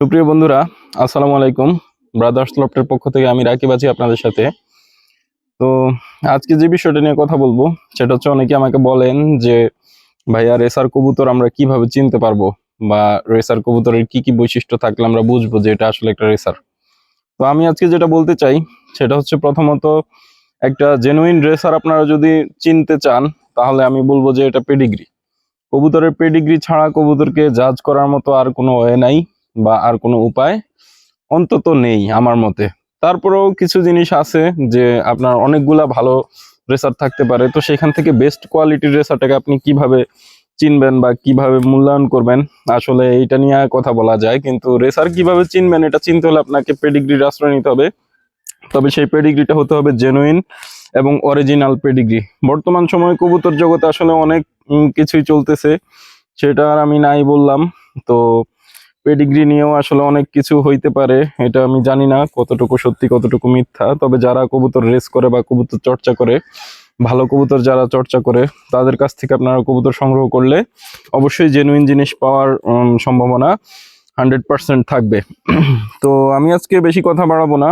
সুপ্রিয় বন্ধুরা, আসসালামু আলাইকুম। ব্রাদার্স লফটের পক্ষ থেকে আমি রাকিব আছি আপনাদের সাথে। তো আজকে যে বিষয়টা নিয়ে কথা বলবো সেটা হচ্ছে, অনেকে আমাকে বলেন যে ভাইয়া, রেসার কবুতর আমরা কিভাবে চিনতে পারবো, বা রেসার কবুতরের কি কি বৈশিষ্ট্য থাকলে আমরা বুঝবো যে এটা আসলে একটা রেসার। তো আমি আজকে যেটা বলতে চাই সেটা হচ্ছে, প্রথমত একটা জেনুইন রেসার আপনারা যদি চিনতে চান তাহলে আমি বলবো যে এটা পেডিগ্রি। কবুতরের পেডিগ্রি ছাড়া কবুতরকে জাজ করার মতো আর কোনো ওয়ে নাই, বা আর কোনো উপায় অন্তত নেই আমার মতে। তারপরেও কিছু জিনিস আছে যে আপনার অনেকগুলা ভালো রেসার থাকতে পারে, তো সেখান থেকে বেস্ট কোয়ালিটির রেসারটাকে আপনি কিভাবে চিনবেন বা কিভাবে মূল্যায়ন করবেন, আসলে এইটা নিয়ে কথা বলা যায়। কিন্তু রেসার কিভাবে চিনবেন এটা চিনতে হলে আপনাকে পেডিগ্রির আশ্রয় নিতে হবে। তবে সেই পেডিগ্রিটা হতে হবে জেনুইন এবং অরিজিনাল পেডিগ্রি। বর্তমান সময়ে কবুতর জগতে আসলে অনেক কিছুই চলতেছে, সেটা আর আমি নাই বললাম। তো পেডিগ্রি নিয়েও আসলে অনেক কিছু হইতে পারে, এটা আমি জানি না কতটুকু সত্যি কতটুকু মিথ্যা। তবে যারা কবুতর রেস করে বা কবুতর চর্চা করে, ভালো কবুতর যারা চর্চা করে, তাদের কাছ থেকে আপনারা কবুতর সংগ্রহ করলে অবশ্যই জেনুইন জিনিস পাওয়ার সম্ভাবনা 100% থাকবে। তো আমি আজকে বেশি কথা বাড়াবো না,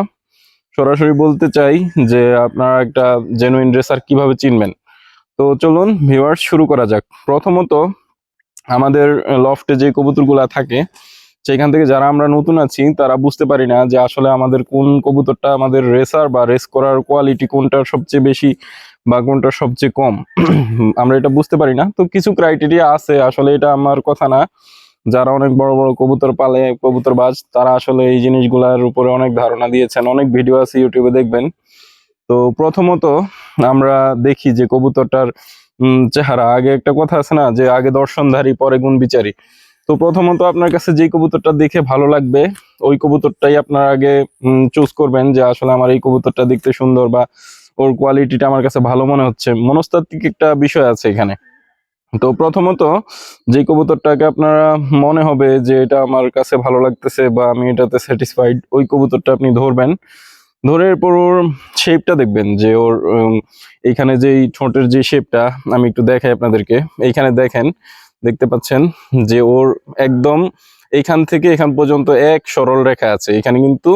সরাসরি বলতে চাই যে আপনারা একটা জেনুইন রেসার কিভাবে চিনবেন। তো চলুন ভিউয়ার্স, শুরু করা যাক। প্রথমত, আমাদের লফটে যে কবুতরগুলা থাকে সেখান থেকে যারা আমরা নতুন আছি তারা বুঝতে পারি না যে আসলে আমাদের কোন কবুতরটা আমাদের রেসার বা রেস করার কোয়ালিটি কোনটার সবচেয়ে বেশি বা কোনটা সবচেয়ে কম। আমরা এটা বুঝতে পারি না। তো কিছু ক্রাইটেরিয়া আছে, আসলে এটা আমার কথা না। যারা অনেক বড় বড় কবুতর পালে, কবুতরবাজ, তারা আসলে এই জিনিসগুলোর উপরে অনেক ধারণা দিয়েছেন, অনেক ভিডিও আছে ইউটিউবে, দেখবেন। তো প্রথমত আমরা দেখি যে কবুতরটার চেহারা। আগে একটা কথা আছে না, যে আগে দর্শনধারী পরে গুণ বিচারী। তো প্রথমত আপনার কাছে যে কবুতরটা দেখে ভালো লাগবে ওই কবুতরটাই আপনার আগে চুজ করবেন, যে আসলে আমার এই কবুতরটা দেখতে সুন্দর বা ওর কোয়ালিটিটা আমার কাছে ভালো মনে হচ্ছে। মনস্তাত্ত্বিক একটা বিষয় আছে এখানে। তো প্রথমত যে কবুতরটাকে আপনারা মনে হবে যে এটা আমার কাছে ভালো লাগতেছে বা আমি এটাতে স্যাটিসফাইড, ওই কবুতরটা আপনি ধরবেন। ধরে এরপর ওর শেপটা দেখবেন, যে ওর এইখানে যেই ঠোঁটের যে শেপটা, আমি একটু দেখাই আপনাদেরকে। এইখানে দেখেন, দেখতে পাচ্ছেন যে ওর একদম এইখান থেকে এখান পর্যন্ত এক সরল রেখা আছে। এখানে কিন্তু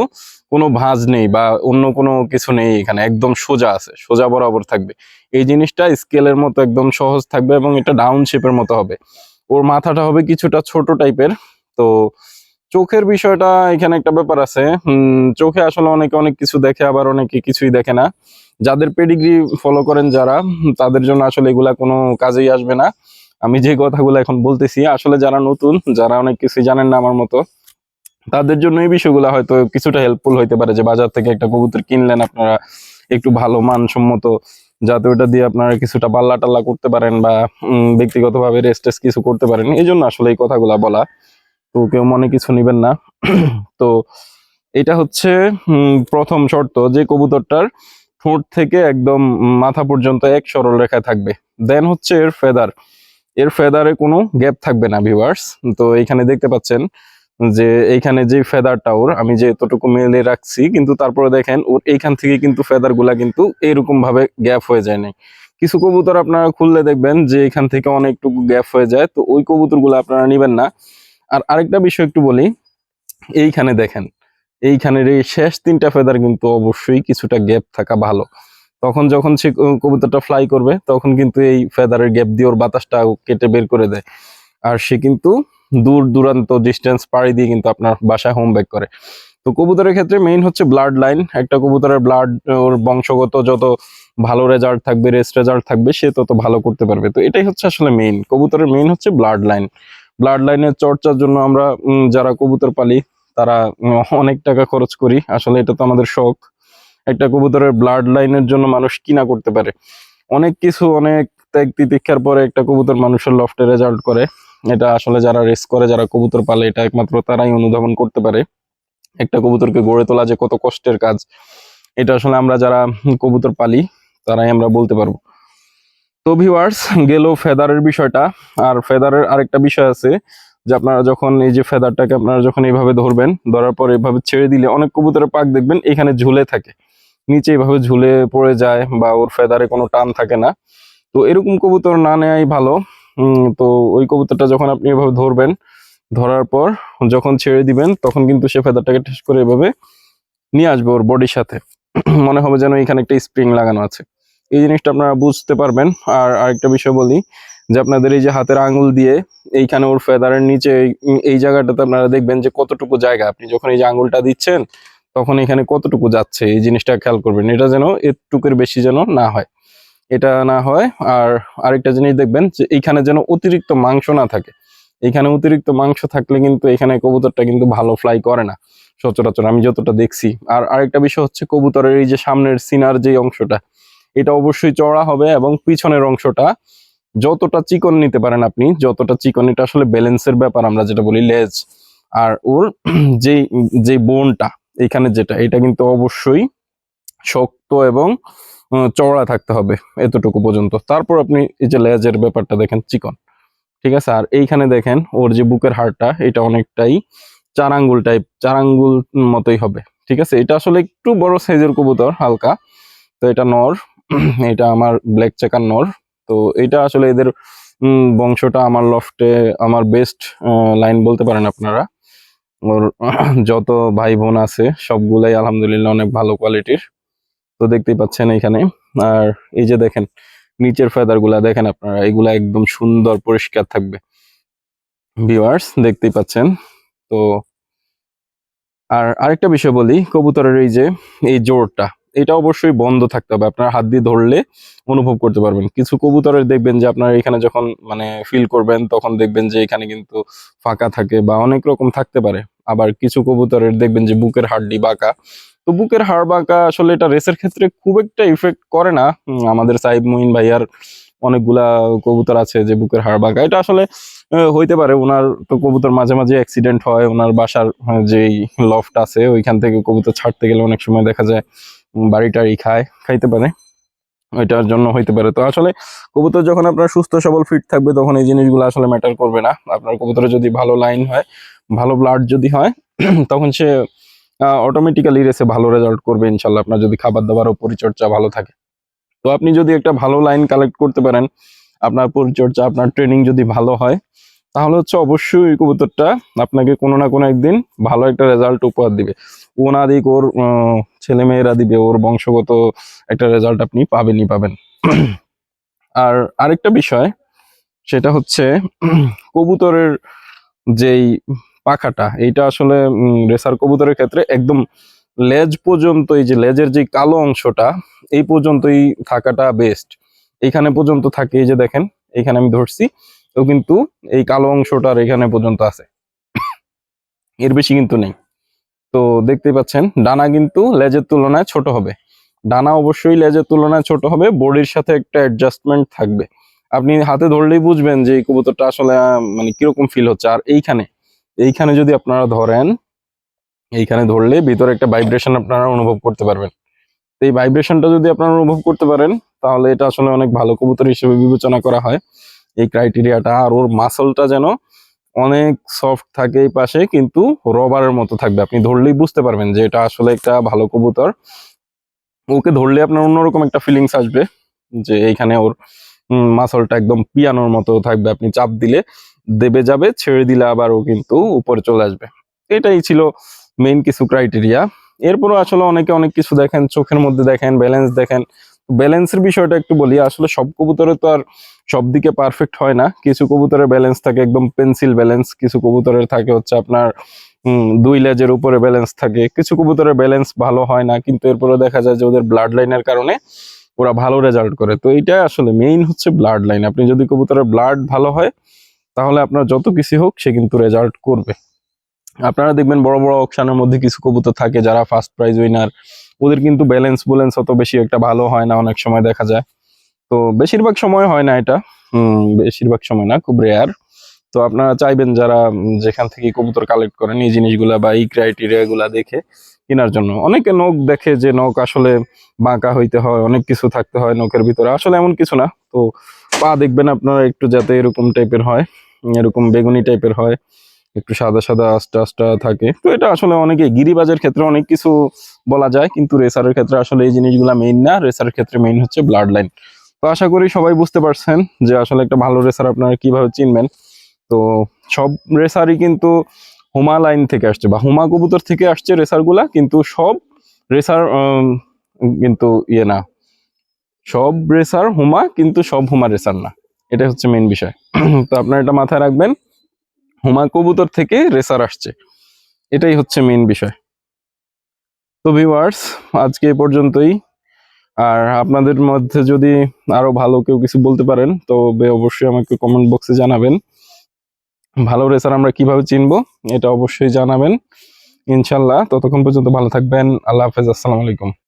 কোনো ভাঁজ নেই বা অন্য কোনো কিছু নেই, এখানে একদম সোজা আছে, সোজা বরাবর থাকবে। এই জিনিসটা স্কেলের মতো একদম সহজ থাকবে এবং এটা ডাউন শেপের মতো হবে। ওর মাথাটা হবে কিছুটা ছোট টাইপের। তো চোখের বিষয়টা এখানে একটা ব্যাপার আছে। চোখে আসলে অনেকে অনেক কিছু দেখে, আবার অনেকে কিছুই দেখে না। যাদের পেডিগ্রি ফলো করেন যারা, তাদের জন্য আসলে এগুলা কোনো কাজেই আসবে না। আমি যে কথাগুলো এখন বলতেছি, আসলে যারা নতুন, যারা অনেক কিছু জানেন না আমার মতো, তাদের জন্য এই বিষয়গুলো হয়তো কিছুটা হেল্পফুল হইতে পারে। যে বাজার থেকে একটা কবুতর কিনলেন আপনারা, একটু ভালো মানসম্মত, যাতে ওটা দিয়ে আপনারা কিছুটা পাল্লা টাল্লা করতে পারেন বা ব্যক্তিগতভাবে রেস্ট টেস্ট কিছু করতে পারেন, এই জন্য আসলে এই কথাগুলা বলা। তো কেউ মনে কিছু নিবেন না। তো এটা হচ্ছে প্রথম শর্ত, যে কবুতরটার ঠোঁট থেকে একদম মাথা পর্যন্ত এক সরল রেখায় থাকবে। দেন হচ্ছে এর ফেদার। এর ফেদারে কোনো গ্যাপ থাকবে না ভিউয়ার্স। তো এইখানে দেখতে পাচ্ছেন যে এইখানে যে ফেদারটা ওর, আমি যে এতটুকু মেলে রাখছি, কিন্তু তারপরে দেখেন ওর এইখান থেকে কিন্তু ফেদার গুলা কিন্তু এইরকম ভাবে গ্যাপ হয়ে যায় নাই। কিছু কবুতর আপনারা খুললে দেখবেন যে এখান থেকে অনেকটুকু গ্যাপ হয়ে যায়, তো ওই কবুতর গুলো আপনারা নিবেন না। আর আরেকটা বিষয় একটু বলি, এইখানে দেখেন, এইখানের এই শেষ তিনটা ফেদার কিন্তু অবশ্যই কিছুটা গ্যাপ থাকা ভালো। তখন যখন সে কবুতরটা ফ্লাই করবে তখন কিন্তু এই ফেদারের গ্যাপ দিয়ে ওর বাতাসটা কেটে বের করে দেয়। আর সে কিন্তু দূর দূরান্ত ডিস্টেন্স পাড়ি দিয়ে কিন্তু আপনার বাসায় হোম ব্যাক করে। তো কবুতরের ক্ষেত্রে মেইন হচ্ছে ব্লাড লাইন। একটা কবুতরের ব্লাড, ওর বংশগত যত ভালো রেজাল্ট থাকবে, রেস্ট রেজাল্ট থাকবে, সে তত ভালো করতে পারবে। তো এটাই হচ্ছে আসলে মেইন, কবুতরের মেইন হচ্ছে ব্লাড লাইন। ব্লাড লাইনের চর্চার জন্য আমরা যারা কবুতর পালি তারা অনেক টাকা খরচ করি। আসলে এটা তো আমাদের শখ। একটা কবুতরের ব্লাড লাইনের জন্য মানুষ কিনা করতে পারে অনেক কিছু, অনেক ত্যাগ তিতিক্ষার পরে একটা কবুতর মানুষের লফটে রেজাল্ট করে। এটা আসলে যারা রেস করে, যারা কবুতর পালে, এটা একমাত্র তারাই অনুধাবন করতে পারে। একটা কবুতরকে গড়ে তোলা যে কত কষ্টের কাজ, এটা আসলে আমরা যারা কবুতর পালি তারাই আমরা বলতে পারবো। তো ভিউয়ার্স, গেল ফেদারের বিষয়টা। আর ফেদারের আরেকটা বিষয় আছে, যে আপনারা যখন এই যে ফেদারটাকে আপনারা যখন এইভাবে ধরবেন, ধরার পর এইভাবে ছেড়ে দিলে অনেক কবুতরের পাক দেখবেন এখানে ঝুলে থাকে, নিচে এইভাবে ঝুলে পড়ে যায়, বা ওর ফেদারে কোনো টান থাকে না। তো এরকম কবুতর না নেওয়াই ভালো। তো ওই কবুতরটা যখন আপনি এভাবে ধরবেন, ধরার পর যখন ছেড়ে দিবেন তখন কিন্তু সে ফেদারটাকে টেস্ট করে এভাবে নিয়ে আসবে ওর বডির সাথে। মনে হবে যেন এখানে একটা স্প্রিং লাগানো আছে। এই জিনিসটা আপনারা বুঝতে পারবেন। আর আরেকটা বিষয় বলি যে আপনাদের এই যে হাতের আঙ্গুল দিয়ে এইখানে ওর ফেদারের নিচে এই জায়গাটাতে আপনারা দেখবেন যে কতটুকু জায়গা, আপনি যখন এই যে আঙ্গুলটা দিচ্ছেন তখন এখানে কতটুকু যাচ্ছে এই জিনিসটা খেয়াল করবেন। এটা যেন এটুকুর বেশি যেন না হয়, এটা না হয়। আর আরেকটা জিনিস দেখবেন যে এইখানে যেন অতিরিক্ত মাংস না থাকে। এখানে অতিরিক্ত মাংস থাকলে কিন্তু এখানে কবুতরটা কিন্তু ভালো ফ্লাই করে না সচরাচর, আমি যতটা দেখছি। আর আরেকটা বিষয় হচ্ছে কবুতরের এই যে সামনের সিনার যে অংশটা, এটা অবশ্যই চওড়া হবে এবং পিছনের অংশটা যতটা চিকন নিতে পারেন আপনি, যতটা চিকন, এটা আসলে ব্যালেন্সের ব্যাপার, আমরা যেটা বলি লেজ আর ওর যে যে বোনটা এখানে যেটা, এটা কিন্তু অবশ্যই শক্ত এবং চওড়া থাকতে হবে এতটুকু পর্যন্ত। তারপর আপনি এই যে লেজের ব্যাপারটা দেখেন চিকন, ঠিক আছে। আর এইখানে দেখেন ওর যে বুকের হাড়টা, এটা অনেকটাই চার আঙ্গুল টাইপ, চার আঙ্গুল মতোই হবে, ঠিক আছে। এটা আসলে একটু বড় সাইজের কবুতর হালকা। তো এটা নর, এটা আমার ব্ল্যাক চেকার নর। তো এটা আসলে এদের বংশটা আমার লফটে আমার বেস্ট লাইন বলতে পারেন আপনারা। ওর যত ভাই বোন আছে সবগুলাই আলহামদুলিল্লাহ অনেক ভালো কোয়ালিটির। তো দেখতেই পাচ্ছেন এখানে। আর এই যে দেখেন নিচের ফেদার গুলা দেখেন আপনারা, এগুলা একদম সুন্দর পরিষ্কার থাকবে ভিউয়ার্স, দেখতেই পাচ্ছেন। তো আর আরেকটা বিষয় বলি, কবুতরের এই যে এই জোরটা, এটা অবশ্যই বন্ধ থাকতে হবে। আপনার হাত দিয়ে ধরলে অনুভব করতে পারবেন। কিছু কবুতরের দেখবেন যে আপনার এখানে যখন মানে ফিল করবেন তখন দেখবেন যে এখানে কিন্তু ফাঁকা থাকে বা অনেক রকম থাকতে পারে। আবার কিছু কবুতরের দেখবেন যে বুকের হাড়টি বাঁকা। তো বুকের হাড় বাঁকা আসলে এটা রেসের ক্ষেত্রে খুব একটা ইফেক্ট করে না। আমাদের সাইব মুইন ভাইয়ার অনেকগুলা কবুতর আছে যে বুকের হাড় বাঁকা, এটা আসলে হইতে পারে। ওনার তো কবুতর মাঝে মাঝে অ্যাক্সিডেন্ট হয়, ওনার বাসার যেই লফট আছে ওইখান থেকে কবুতর ছাড়তে গেলে অনেক সময় দেখা যায় বাড়িটারি খাইতে পারে, ওইটার জন্য হইতে পারে। তো আসলে কবুতর যখন আপনার সুস্থ সবল ফিট থাকবে তখন এই জিনিসগুলো আসলে ম্যাটার করবে না। আপনার কবুতরে যদি ভালো লাইন হয়, ভালো ব্লাড যদি হয়, তখন সে অটোমেটিক্যালি রেসে ভালো রেজাল্ট করবে ইনশাল্লাহ, আপনার যদি খাবার দাবার ও পরিচর্যা ভালো থাকে। তো আপনি যদি একটা ভালো লাইন কালেক্ট করতে পারেন, আপনার পরিচর্যা আপনার ট্রেনিং যদি ভালো হয়, তাহলে হচ্ছে অবশ্যই ওই কবুতরটা আপনাকে কোনো না কোনো একদিন ভালো একটা রেজাল্ট উপহার দিবে। ও না দিক ওর ছেলে মেয়েরা দিবে, ওর বংশগত একটা রেজাল্ট আপনি পাবেনই পাবেন। আর আরেকটা বিষয় সেটা হচ্ছে কবুতরের যেই পাখাটা, এইটা আসলে রেসার কবুতরের ক্ষেত্রে একদম লেজ পর্যন্ত, এই যে লেজের যে কালো অংশটা এই পর্যন্তই থাকাটা বেস্ট। এইখানে পর্যন্ত থাকে, এই যে দেখেন এইখানে আমি ধরছি, তো কিন্তু এই কালো অংশটার এখানে পর্যন্ত আছে, এর বেশি কিন্তু নেই। তো দেখতেই পাচ্ছেন ডানা কিন্তু লেজের তুলনায় ছোট হবে। ডানা অবশ্যই লেজের তুলনায় ছোট হবে, বডির সাথে একটা অ্যাডজাস্টমেন্ট থাকবে। আপনি হাতে ধরলেই বুঝবেন যে এই কবুতরটা আসলে মানে কিরকম ফিল হচ্ছে। আর এইখানে এইখানে যদি আপনারা ধরেন, এইখানে ধরলে ভিতরে একটা ভাইব্রেশন আপনারা অনুভব করতে পারবেন। তো এই ভাইব্রেশনটা যদি আপনারা অনুভব করতে পারেন তাহলে এটা আসলে অনেক ভালো কবুতর হিসেবে বিবেচনা করা হয় এই ক্রাইটেরিয়াটা। আর ওর মাসলটা যেন অনেক সফট থাকে এই পাশে, কিন্তু রবারের মতো থাকবে। আপনি ধরলেই বুঝতে পারবেন যে এটা আসলে একটা ভালো কবুতর। ওকে ধরলে আপনার অন্যরকম একটা ফিলিংস আসবে যে এইখানে ওর মাসলটা একদম পিয়ানোর মতো থাকবে। আপনি চাপ দিলে দেবে যাবে, ছেড়ে দিলে আবার ও কিন্তু উপরে চলে আসবে। এটাই ছিল মেইন কিছু ক্রাইটেরিয়া। এরপরও আসলে অনেকে অনেক কিছু দেখেন, চোখের মধ্যে দেখেন, ব্যালেন্স দেখেন। ব্যালেন্সের বিষয়টা একটু বলি, আসলে সব কবুতরে তো আর সব দিকে পারফেক্ট হয় না। কিছু কবুতরের ব্যালেন্স থাকে একদম পেন্সিল ব্যালেন্স, কিছু কবুতরের থাকে হচ্ছে আপনার দুই লেজের উপরে ব্যালেন্স থাকে। কিছু কবুতরের ব্যালেন্স ভালো হয় না, কিন্তু এরপরে দেখা যায় যে ওদের ব্লাড লাইনের কারণে ওরা ভালো রেজাল্ট করে। তো এইটা আসলে মেইন হচ্ছে ব্লাড লাইন। আপনি যদি কবুতরের ব্লাড ভালো হয় তাহলে আপনার যত কিছু হোক সে কিন্তু রেজাল্ট করবে। আপনারা দেখবেন বড় বড় অকশনের মধ্যে কিছু কবুতর থাকে যারা ফার্স্ট প্রাইজ উইনার, ওদের কিন্তু ব্যালেন্স অত বেশি একটা ভালো হয় না অনেক সময় দেখা যায়। তো বেশিরভাগ সময় হয় না এটা, বেশিরভাগ সময় না, খুব রেয়ার। তো আপনারা চাইবেন যারা যেখান থেকে কবুতর কালেক্ট করেন এই জিনিসগুলা বা এই ক্রাইটেরিয়া গুলা দেখে কেনার জন্য। অনেকে নখ দেখে যে নখ আসলে বাঁকা হইতে হয়, অনেক কিছু থাকতে হয় নখের ভিতরে, আসলে এমন কিছু না। তো পা দেখবেন আপনারা একটু যাতে এরকম টাইপের হয়, এরকম বেগুনি টাইপের হয়, একটু সাদা সাদা আস্টা আস্টা থাকে। তো এটা আসলে অনেকে গিরিবাজের ক্ষেত্রে অনেক কিছু বলা যায়, কিন্তু রেসারের ক্ষেত্রে আসলে এই জিনিসগুলা মেইন না। রেসারের ক্ষেত্রে মেইন হচ্ছে ব্লাড লাইন। তো আশা করি সবাই বুঝতে পারছেন যে আসলে একটা ভালো রেসার আপনারা কিভাবে চিনবেন। তো সব রেসারই কিন্তু হুমা লাইন থেকে আসছে বা হুমা কবুতর থেকে আসছে রেসারগুলা, কিন্তু সব রেসার কিন্তু ইয়ে না, সব রেসার হুমা কিন্তু সব হুমা রেসার না, এটা হচ্ছে মেইন বিষয়। তো আপনারা এটা মাথায় রাখবেন, হুমা কবুতর থেকে রেসার আসছে, এটাই হচ্ছে মেইন বিষয়। তো ভিউয়ার্স, আজকে এ পর্যন্তই। আর আপনাদের মধ্যে যদি আরো ভালো কেউ কিছু বলতে পারেন তবে অবশ্যই আমাকে কমেন্ট বক্সে জানাবেন। ভালো রেসার আমরা কিভাবে চিনবো এটা অবশ্যই জানাবেন ইনশাল্লাহ। ততক্ষণ পর্যন্ত ভালো থাকবেন। আল্লাহ হাফেজ, আসসালামু আলাইকুম।